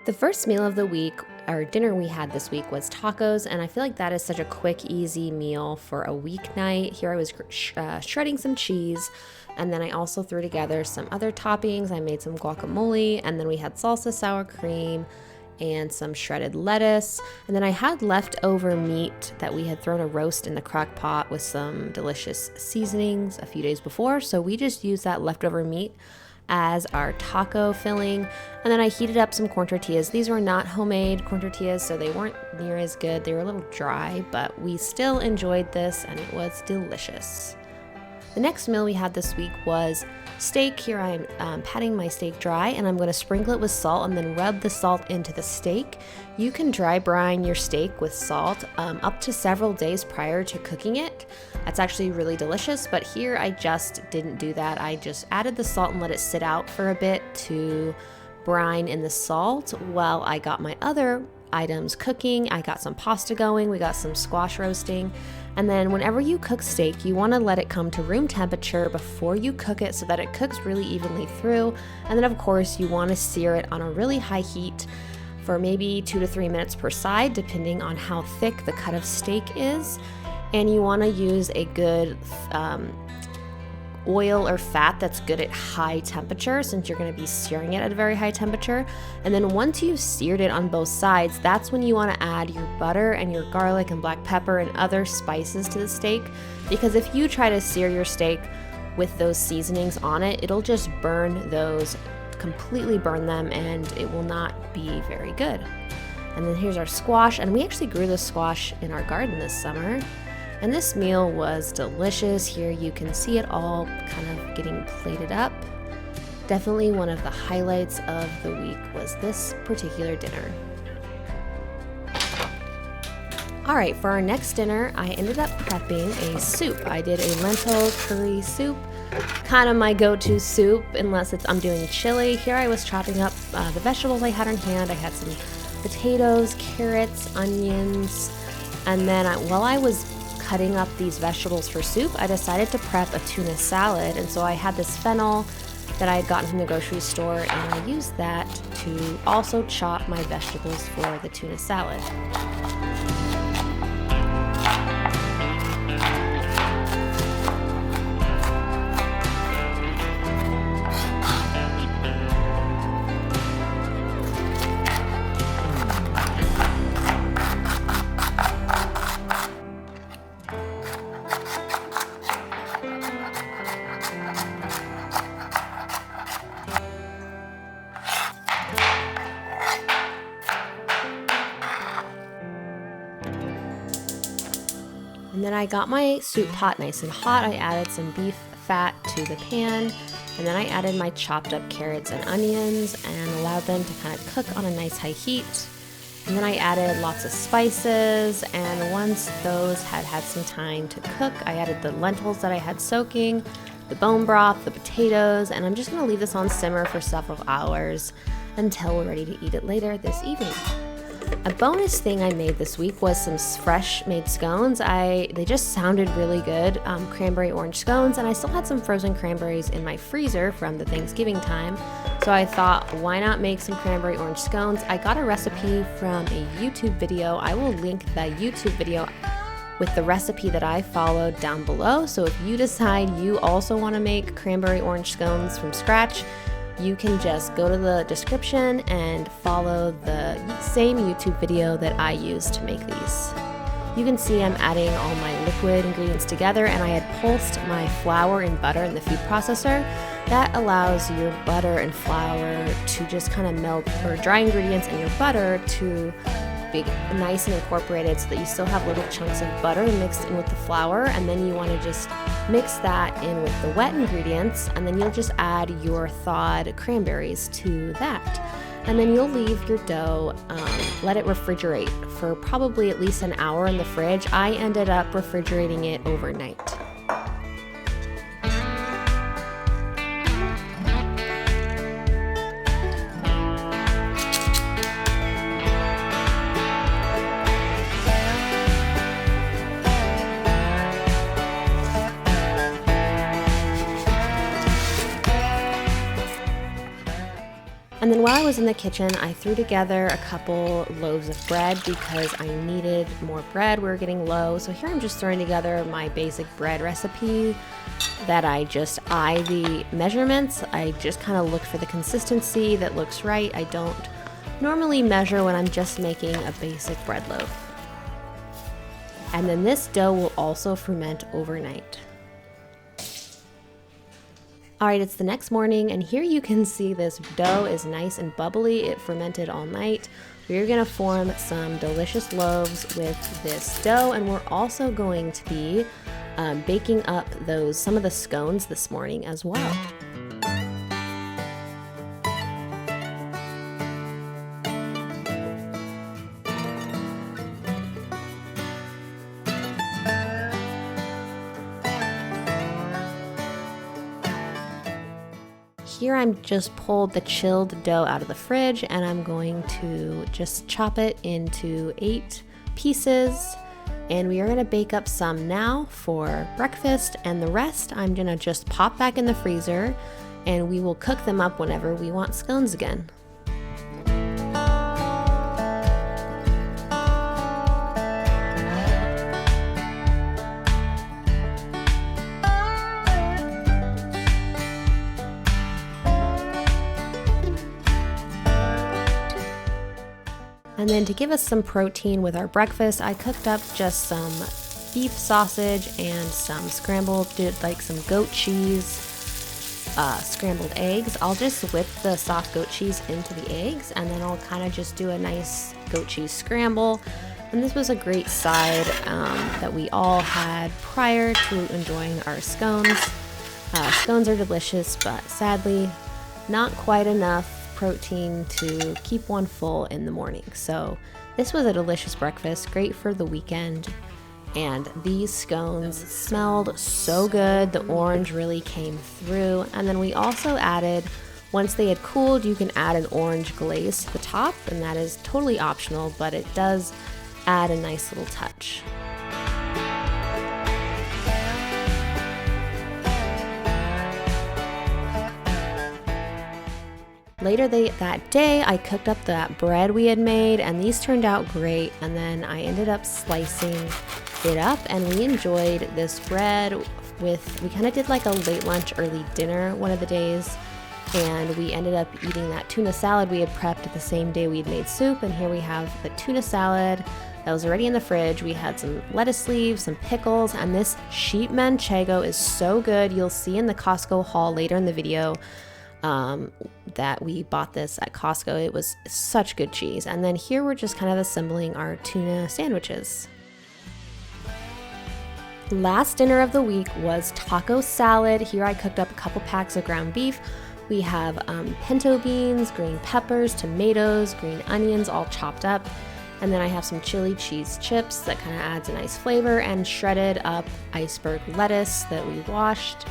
The first meal of the week, or dinner we had this week, was tacos, and I feel like that is such a quick, easy meal for a weeknight. Here I was shredding some cheese, and then I also threw together some other toppings. I made some guacamole, and then we had salsa, sour cream, and some shredded lettuce. And then I had leftover meat that we had thrown a roast in the crock pot with some delicious seasonings a few days before, so we just used that leftover meat as our taco filling. And then I heated up some corn tortillas. These were not homemade corn tortillas, so they weren't near as good. They were a little dry, but we still enjoyed this and it was delicious. The next meal we had this week was steak. Here I'm patting my steak dry, and I'm going to sprinkle it with salt and then rub the salt into the steak. You can dry brine your steak with salt up to several days prior to cooking it. That's actually really delicious, but here I just didn't do that. I just added the salt and let it sit out for a bit to brine in the salt while I got my other items cooking. I got some pasta going, we got some squash roasting, and then whenever you cook steak, you want to let it come to room temperature before you cook it so that it cooks really evenly through. And then of course you want to sear it on a really high heat for maybe 2 to 3 minutes per side, depending on how thick the cut of steak is. And you want to use a good oil or fat that's good at high temperature, since you're going to be searing it at a very high temperature. And then once you've seared it on both sides, that's when you want to add your butter and your garlic and black pepper and other spices to the steak, because if you try to sear your steak with those seasonings on it, it'll just completely burn them, and it will not be very good. And then here's our squash, and we actually grew the squash in our garden this summer. And this meal was delicious. Here you can see it all kind of getting plated up. Definitely one of the highlights of the week was this particular dinner. All right, for our next dinner, I ended up prepping a soup. I did a lentil curry soup, kind of my go-to soup unless I'm doing chili. Here I was chopping up the vegetables I had on hand. I had some potatoes, carrots, onions, and then while I was cutting up these vegetables for soup, I decided to prep a tuna salad. And so I had this fennel that I had gotten from the grocery store, and I used that to also chop my vegetables for the tuna salad. And then I got my soup pot nice and hot. I added some beef fat to the pan, and then I added my chopped up carrots and onions and allowed them to kind of cook on a nice high heat. And then I added lots of spices, and once those had some time to cook, I added the lentils that I had soaking, the bone broth, the potatoes, and I'm just going to leave this on simmer for several hours until we're ready to eat it later this evening. A bonus thing I made this week was some fresh made scones. They just sounded really good, cranberry orange scones, and I still had some frozen cranberries in my freezer from the Thanksgiving time. So I thought, why not make some cranberry orange scones? I got a recipe from a YouTube video. I will link the YouTube video with the recipe that I followed down below. So if you decide you also want to make cranberry orange scones from scratch, you can just go to the description and follow the same YouTube video that I used to make these. You can see I'm adding all my liquid ingredients together, and I had pulsed my flour and butter in the food processor. That allows your butter and flour to just kind of melt, or dry ingredients and your butter to be nice and incorporated, so that you still have little chunks of butter mixed in with the flour. And then you want to just mix that in with the wet ingredients, and then you'll just add your thawed cranberries to that. And then you'll leave your dough, let it refrigerate for probably at least an hour in the fridge. I ended up refrigerating it overnight. And then while I was in the kitchen, I threw together a couple loaves of bread because I needed more bread. We were getting low. So here I'm just throwing together my basic bread recipe that I just eye the measurements. I just kind of look for the consistency that looks right. I don't normally measure when I'm just making a basic bread loaf. And then this dough will also ferment overnight. All right, it's the next morning, and here you can see this dough is nice and bubbly. It fermented all night. We're gonna form some delicious loaves with this dough, and we're also going to be baking up some of the scones this morning as well. Here I'm just pulled the chilled dough out of the fridge, and I'm going to just chop it into 8 pieces, and we are going to bake up some now for breakfast, and the rest I'm going to just pop back in the freezer, and we will cook them up whenever we want scones again. And then to give us some protein with our breakfast, I cooked up just some beef sausage and some did like some goat cheese, scrambled eggs. I'll just whip the soft goat cheese into the eggs, and then I'll kind of just do a nice goat cheese scramble. And this was a great side that we all had prior to enjoying our scones. Scones are delicious, but sadly, not quite enough protein to keep one full in the morning. So this was a delicious breakfast, great for the weekend. And these scones smelled so good. The orange really came through. And then we also added, once they had cooled, you can add an orange glaze to the top, and that is totally optional, but it does add a nice little touch. Later that day, I cooked up that bread we had made, and these turned out great. And then I ended up slicing it up, and we enjoyed this bread we kind of did like a late lunch, early dinner one of the days. And we ended up eating that tuna salad we had prepped the same day we'd made soup. And here we have the tuna salad that was already in the fridge. We had some lettuce leaves, some pickles, and this sheep manchego is so good. You'll see in the Costco haul later in the video that we bought this at Costco. It was such good cheese. And then here we're just kind of assembling our tuna sandwiches. Last dinner of the week was taco salad. Here I cooked up a couple packs of ground beef. We have pinto beans, green peppers, tomatoes, green onions, all chopped up. And then I have some chili cheese chips that kind of adds a nice flavor, and shredded up iceberg lettuce that we washed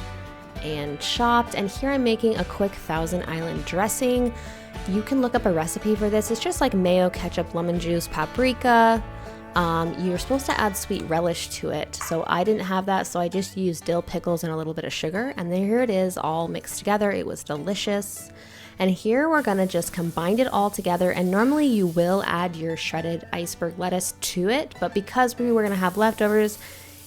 and chopped. And here I'm making a quick Thousand Island dressing. You can look up a recipe for this. It's just like mayo, ketchup, lemon juice, paprika. You're supposed to add sweet relish to it, so I didn't have that, so I just used dill pickles and a little bit of sugar, and here it is all mixed together. It was delicious. And here we're gonna just combine it all together, and normally you will add your shredded iceberg lettuce to it, but because we were gonna have leftovers,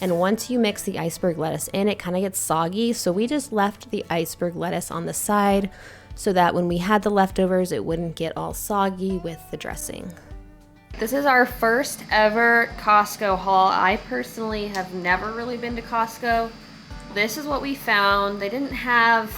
and once you mix the iceberg lettuce in, it kind of gets soggy, so we just left the iceberg lettuce on the side so that when we had the leftovers, it wouldn't get all soggy with the dressing. This is our first ever Costco haul. I personally have never really been to Costco. This is what we found. They didn't have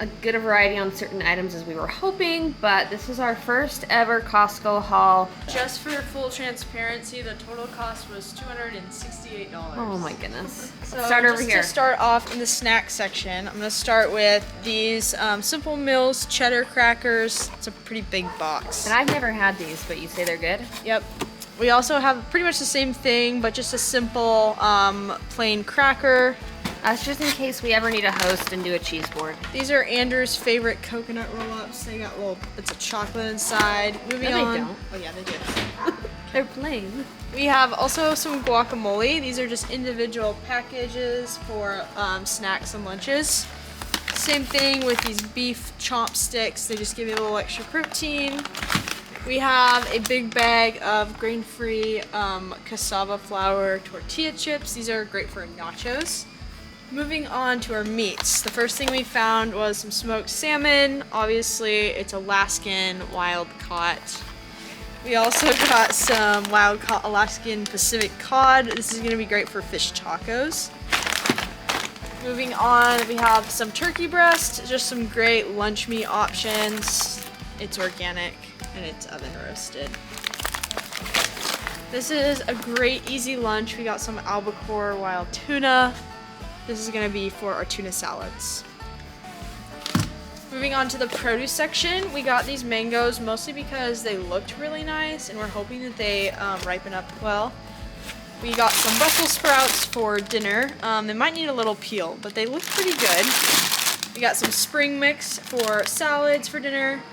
a good variety on certain items as we were hoping, but this is our first ever Costco haul. Just for full transparency, the total cost was $268. Oh my goodness. So Let's start over here. To start off in the snack section, I'm gonna start with these Simple Mills cheddar crackers. It's a pretty big box. And I've never had these, but you say they're good? Yep. We also have pretty much the same thing, but just a simple plain cracker. That's just in case we ever need a host and do a cheese board. These are Andrew's favorite coconut roll-ups. They got bits of chocolate inside. Moving on. They don't. Oh yeah, they do. They're plain. We have also some guacamole. These are just individual packages for snacks and lunches. Same thing with these beef chopsticks. They just give you a little extra protein. We have a big bag of grain-free cassava flour tortilla chips. These are great for nachos. Moving on to our meats. The first thing we found was some smoked salmon. Obviously, it's Alaskan wild caught. We also got some wild caught Alaskan Pacific cod. This is gonna be great for fish tacos. Moving on, we have some turkey breast, just some great lunch meat options. It's organic and it's oven roasted. This is a great easy lunch. We got some albacore wild tuna. This is gonna be for our tuna salads. Moving on to the produce section, we got these mangoes mostly because they looked really nice and we're hoping that they ripen up well. We got some Brussels sprouts for dinner. They might need a little peel, but they look pretty good. We got some spring mix for salads for dinner.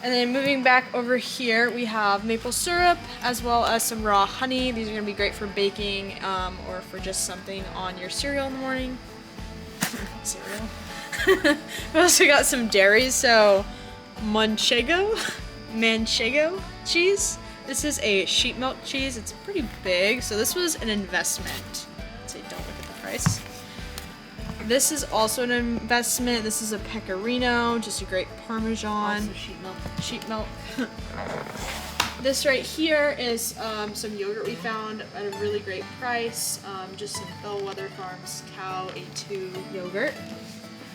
And then moving back over here, we have maple syrup as well as some raw honey. These are gonna be great for baking or for just something on your cereal in the morning. Cereal. We also got some dairy, so manchego cheese. This is a sheep milk cheese. It's pretty big, so this was an investment. So don't look at the price. This is also an investment. This is a pecorino, just a great Parmesan. Also sheep milk. Sheep milk. This right here is some yogurt we found at a really great price. Just some Bellwether Farms Cow A2 yogurt.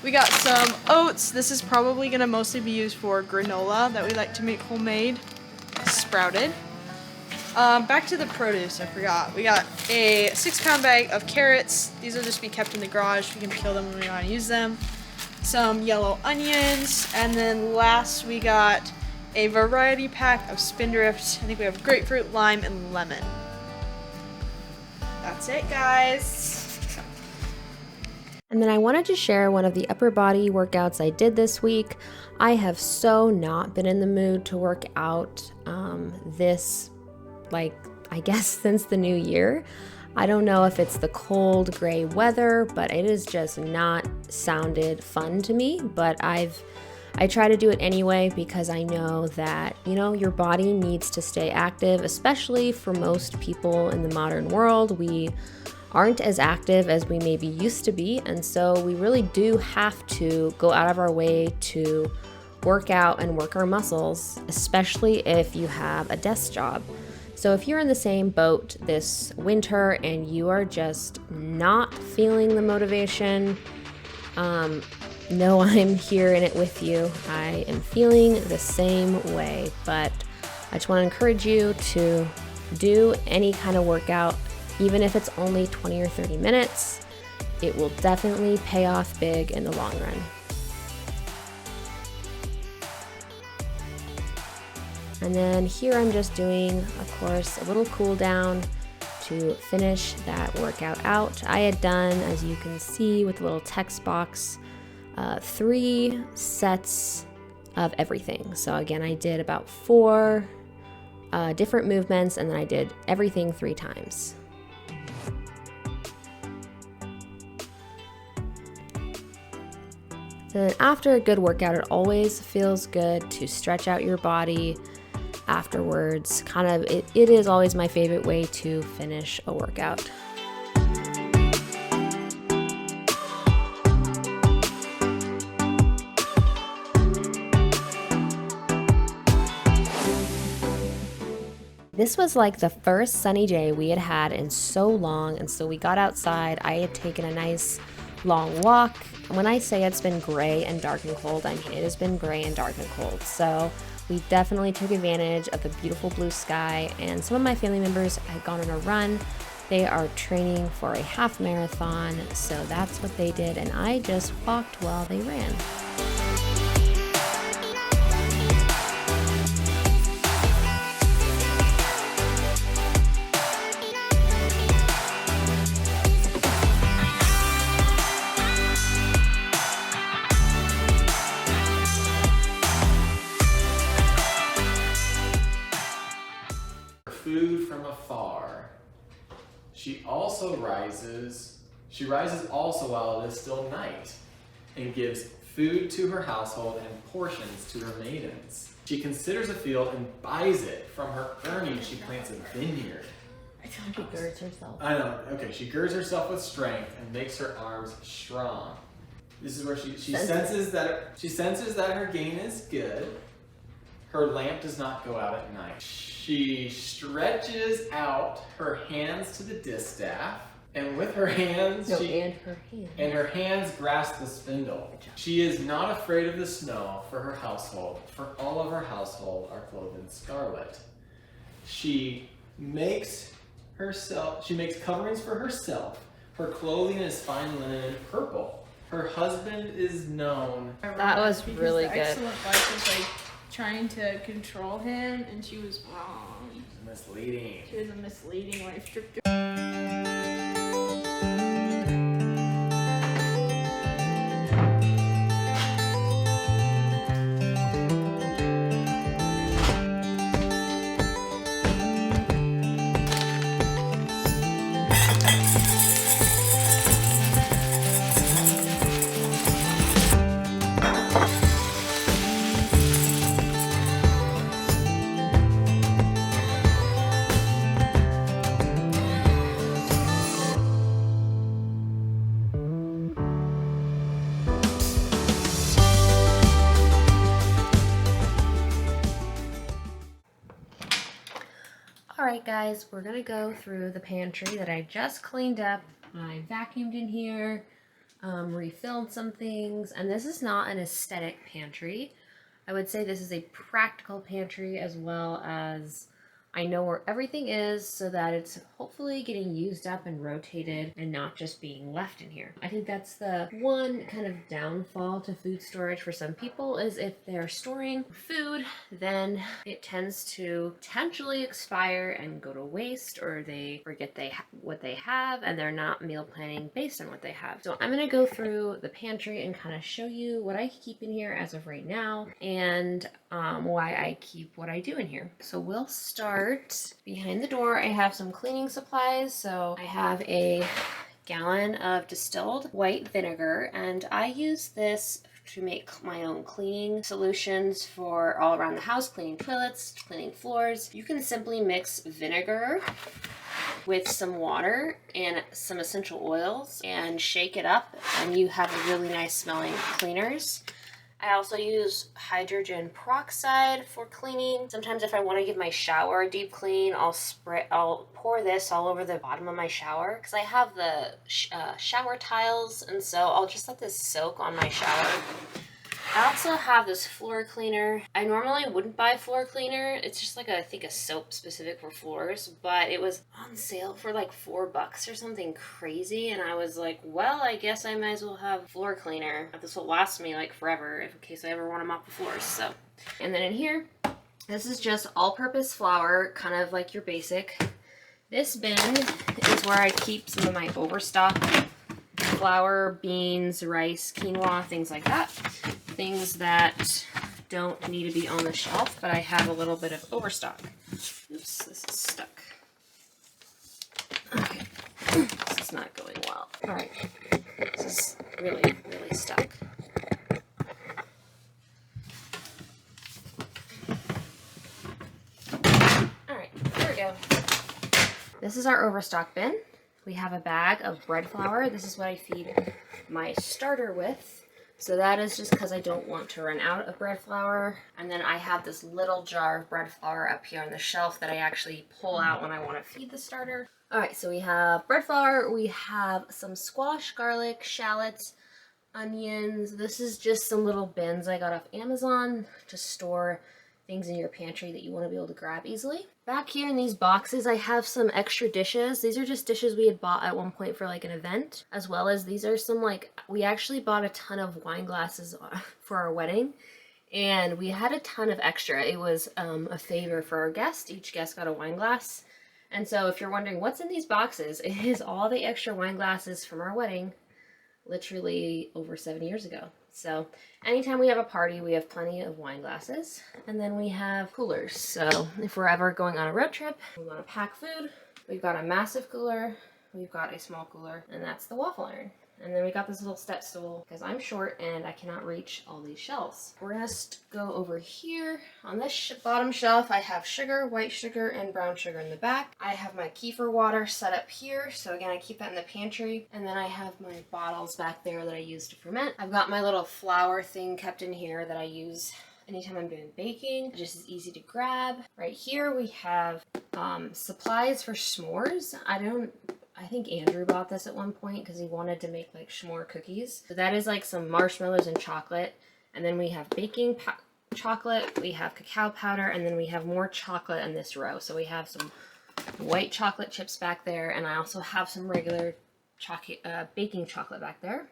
We got some oats. This is probably gonna mostly be used for granola that we like to make homemade. Sprouted. Back to the produce, I forgot. We got a 6-pound bag of carrots. These will just be kept in the garage. We can peel them when we want to use them. Some yellow onions. And then last we got a variety pack of Spindrift. I think we have grapefruit, lime, and lemon. That's it, guys. And then I wanted to share one of the upper body workouts I did this week. I have so not been in the mood to work out I guess since the new year. I don't know if it's the cold gray weather, but it has just not sounded fun to me. But I try to do it anyway because I know that, your body needs to stay active, especially for most people in the modern world. We aren't as active as we maybe used to be, and so we really do have to go out of our way to work out and work our muscles, especially if you have a desk job. So if you're in the same boat this winter and you are just not feeling the motivation, know I'm here in it with you. I am feeling the same way, but I just want to encourage you to do any kind of workout, even if it's only 20 or 30 minutes. It will definitely pay off big in the long run. And then here I'm just doing, of course, a little cool down to finish that workout out. I had done, as you can see with the little text box, 3 sets of everything. So again, I did about 4 different movements, and then I did everything 3 times. Then after a good workout, it always feels good to stretch out your body afterwards. It is always my favorite way to finish a workout. This was like the first sunny day we had had in so long, and so we got outside. I had taken a nice long walk. When I say it's been gray and dark and cold, I mean it has been gray and dark and cold. So we definitely took advantage of the beautiful blue sky, and some of my family members had gone on a run. They are training for a half marathon, so that's what they did, and I just walked while they ran. Food from afar. She rises also while it is still night, and gives food to her household and portions to her maidens. She considers a field and buys it. From her earnings, she plants a vineyard. She girds herself. I know. Okay, she girds herself with strength and makes her arms strong. This is where she senses that her gain is good. Her lamp does not go out at night. She stretches out her hands to the distaff, and with her hands, and her hands grasp the spindle. She is not afraid of the snow for her household, for all of her household are clothed in scarlet. She makes coverings for herself. Her clothing is fine linen and purple. Her husband is known. That was really good. Excellent wife was like trying to control him, and she was wrong. Misleading. She was a misleading wife. Alright guys, we're gonna go through the pantry that I just cleaned up. I vacuumed in here, refilled some things, and this is not an aesthetic pantry. I would say this is a practical pantry, as well as I know where everything is so that it's hopefully getting used up and rotated and not just being left in here. I think that's the one kind of downfall to food storage for some people, is if they're storing food, then it tends to potentially expire and go to waste, or they forget what they have and they're not meal planning based on what they have. So I'm going to go through the pantry and kind of show you what I keep in here as of right now, and why I keep what I do in here. So we'll start behind the door. I have some cleaning supplies. So I have a gallon of distilled white vinegar, and I use this to make my own cleaning solutions for all around the house, cleaning toilets, cleaning floors. You can simply mix vinegar with some water and some essential oils and shake it up, and you have really nice smelling cleaners. I also use hydrogen peroxide for cleaning. Sometimes if I want to give my shower a deep clean, I'll pour this all over the bottom of my shower, because I have the shower tiles, and so I'll just let this soak on my shower. I also have this floor cleaner. I normally wouldn't buy floor cleaner. It's just like I think a soap specific for floors, but it was on sale for like $4 or something crazy, and I was like, well, I guess I might as well have floor cleaner. This will last me like forever in case I ever want to mop the floors. So, and then in here, this is just all-purpose flour, kind of like your basic. This bin is where I keep some of my overstock flour, beans, rice, quinoa, things like that. Things that don't need to be on the shelf, but I have a little bit of overstock. Oops, this is stuck. Okay, this is not going well. All right, this is really, really stuck. All right, there we go. This is our overstock bin. We have a bag of bread flour. This is what I feed my starter with. So that is just because I don't want to run out of bread flour. And then I have this little jar of bread flour up here on the shelf that I actually pull out when I want to feed the starter. All right, so we have bread flour. We have some squash, garlic, shallots, onions. This is just some little bins I got off Amazon to store things in your pantry that you want to be able to grab easily. Back here in these boxes, I have some extra dishes. These are just dishes we had bought at one point for like an event, as well as these are some, like, we actually bought a ton of wine glasses for our wedding, and we had a ton of extra. It was a favor for our guest. Each guest got a wine glass. And so if you're wondering what's in these boxes, it is all the extra wine glasses from our wedding, literally over 7 years ago. So anytime we have a party, we have plenty of wine glasses. And then we have coolers. So if we're ever going on a road trip, we want to pack food, we've got a massive cooler, we've got a small cooler, and that's the waffle iron. And then we got this little step stool because I'm short and I cannot reach all these shelves. We're gonna go over here. On this bottom shelf, I have sugar, white sugar, and brown sugar in the back. I have my kefir water set up here. So again, I keep that in the pantry. And then I have my bottles back there that I use to ferment. I've got my little flour thing kept in here that I use anytime I'm doing baking. It just is easy to grab. Right here we have supplies for s'mores. I think Andrew bought this at one point because he wanted to make like s'more cookies. So that is like some marshmallows and chocolate. And then we have baking chocolate, we have cacao powder, and then we have more chocolate in this row. So we have some white chocolate chips back there, and I also have some regular baking chocolate back there.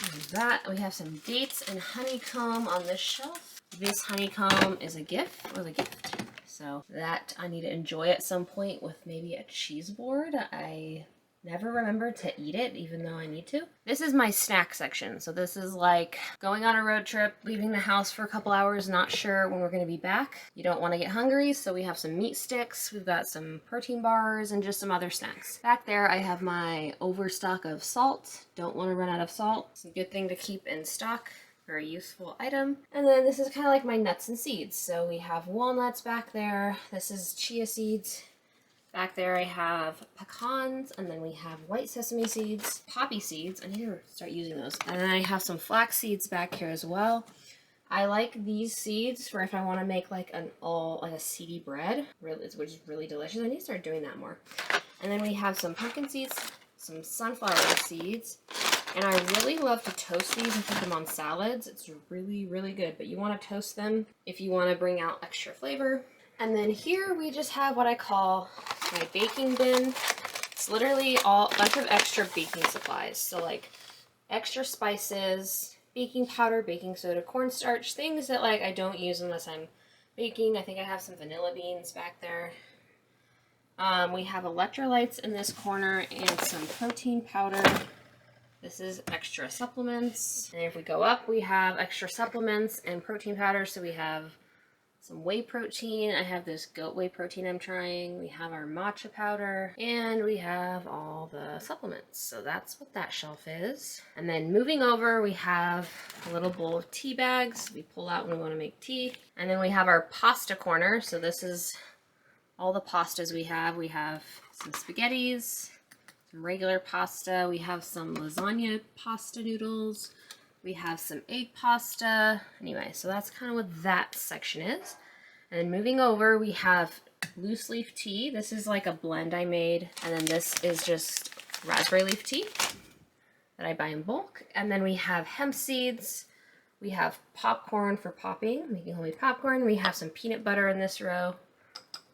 And that, we have some dates and honeycomb on this shelf. This honeycomb is a gift, was a gift. So that I need to enjoy at some point with maybe a cheese board. I never remember to eat it, even though I need to. This is my snack section. So this is like going on a road trip, leaving the house for a couple hours, not sure when we're gonna be back. You don't wanna get hungry, so we have some meat sticks, we've got some protein bars, and just some other snacks. Back there, I have my overstock of salt. Don't wanna run out of salt. It's a good thing to keep in stock. Very useful item. And then this is kind of like my nuts and seeds. So we have walnuts back there. This is chia seeds. Back there I have pecans, and then we have white sesame seeds, poppy seeds. I need to start using those. And then I have some flax seeds back here as well. I like these seeds for if I want to make like a seedy bread, which is really delicious. I need to start doing that more. And then we have some pumpkin seeds, some sunflower seeds. And I really love to toast these and put them on salads. It's really, really good. But you want to toast them if you want to bring out extra flavor. And then here we just have what I call my baking bin. It's literally a bunch of extra baking supplies. So like extra spices, baking powder, baking soda, cornstarch, things that like I don't use unless I'm baking. I think I have some vanilla beans back there. We have electrolytes in this corner and some protein powder. This is extra supplements. And if we go up, we have extra supplements and protein powder. So we have some whey protein. I have this goat whey protein I'm trying. We have our matcha powder, and we have all the supplements. So that's what that shelf is. And then moving over, we have a little bowl of tea bags we pull out when we want to make tea. And then we have our pasta corner. So this is all the pastas we have. We have some spaghettis, some regular pasta. We have some lasagna pasta noodles. We have some egg pasta. Anyway, so that's kind of what that section is. And then moving over, we have loose leaf tea. This is like a blend I made. And then this is just raspberry leaf tea that I buy in bulk. And then we have hemp seeds. We have popcorn for popping, making homemade popcorn. We have some peanut butter in this row.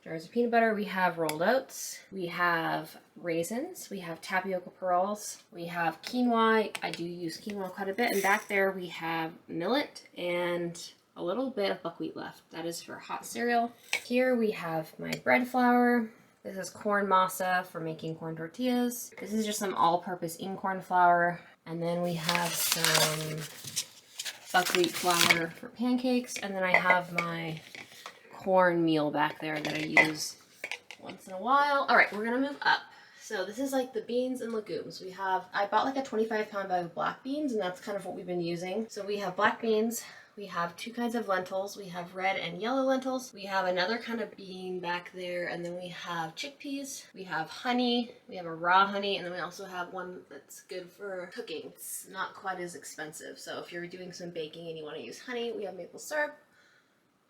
Jars of peanut butter. We have rolled oats. We have raisins. We have tapioca pearls. We have quinoa. I do use quinoa quite a bit. And back there we have millet and a little bit of buckwheat left. That is for hot cereal. Here we have my bread flour. This is corn masa for making corn tortillas. This is just some all-purpose incorn flour. And then we have some buckwheat flour for pancakes. And then I have my corn meal back there that I use once in a while. All right, we're gonna move up. So this is like the beans and legumes. I bought like a 25-pound bag of black beans, and that's kind of what we've been using. So we have black beans. We have two kinds of lentils. We have red and yellow lentils. We have another kind of bean back there, and then we have chickpeas. We have honey. We have a raw honey, and then we also have one that's good for cooking. It's not quite as expensive. So if you're doing some baking and you want to use honey, we have maple syrup.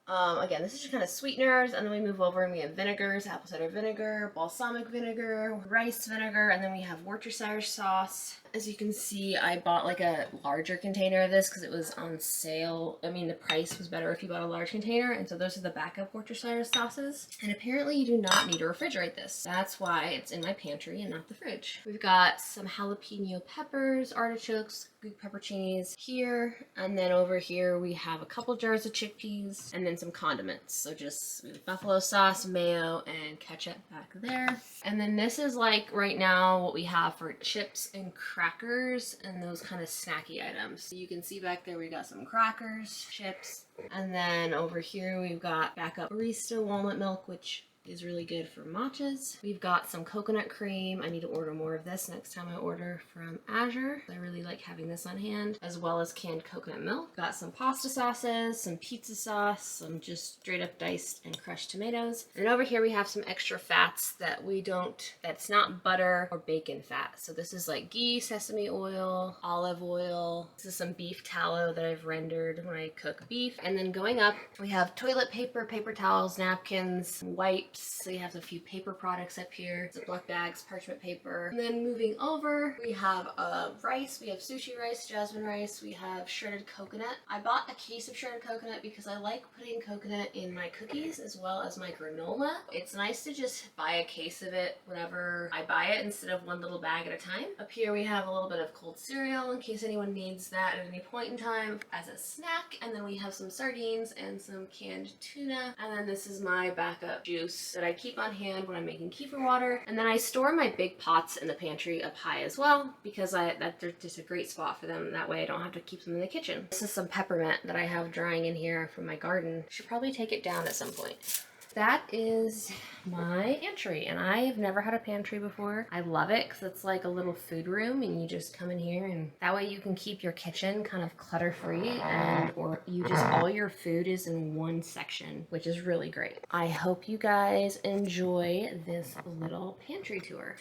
Again, this is just kind of sweeteners, and then we move over and we have vinegars, apple cider vinegar, balsamic vinegar, rice vinegar, and then we have Worcestershire sauce. As you can see, I bought like a larger container of this because it was on sale. I mean, the price was better if you bought a large container, and so those are the backup Worcestershire sauces. And apparently you do not need to refrigerate this. That's why it's in my pantry and not the fridge. We've got some jalapeno peppers, artichokes, Greek pepperoncinis here, and then over here we have a couple jars of chickpeas, and then some condiments. So just buffalo sauce, mayo, and ketchup back there. And then this is like right now what we have for chips and crackers and those kind of snacky items. So you can see back there we got some crackers, chips, and then over here we've got backup barista walnut milk, which is really good for matchas. We've got some coconut cream. I need to order more of this next time I order from Azure. I really like having this on hand, as well as canned coconut milk. Got some pasta sauces, some pizza sauce, some just straight up diced and crushed tomatoes. And over here we have some extra fats that's not butter or bacon fat. So this is like ghee, sesame oil, olive oil. This is some beef tallow that I've rendered when I cook beef. And then going up, we have toilet paper, paper towels, napkins, wipes. So you have a few paper products up here, Ziploc bags, parchment paper. And then moving over, we have rice. We have sushi rice, jasmine rice. We have shredded coconut. I bought a case of shredded coconut because I like putting coconut in my cookies as well as my granola. It's nice to just buy a case of it whenever I buy it instead of one little bag at a time. Up here we have a little bit of cold cereal in case anyone needs that at any point in time as a snack. And then we have some sardines and some canned tuna. And then this is my backup juice that I keep on hand when I'm making kefir water. And then I store my big pots in the pantry up high as well because they're just a great spot for them. That way I don't have to keep them in the kitchen. This is some peppermint that I have drying in here from my garden. Should probably take it down at some point. That is my pantry, and I've never had a pantry before. I love it because it's like a little food room, and you just come in here, and that way you can keep your kitchen kind of clutter-free, or all your food is in one section, which is really great. I hope you guys enjoy this little pantry tour.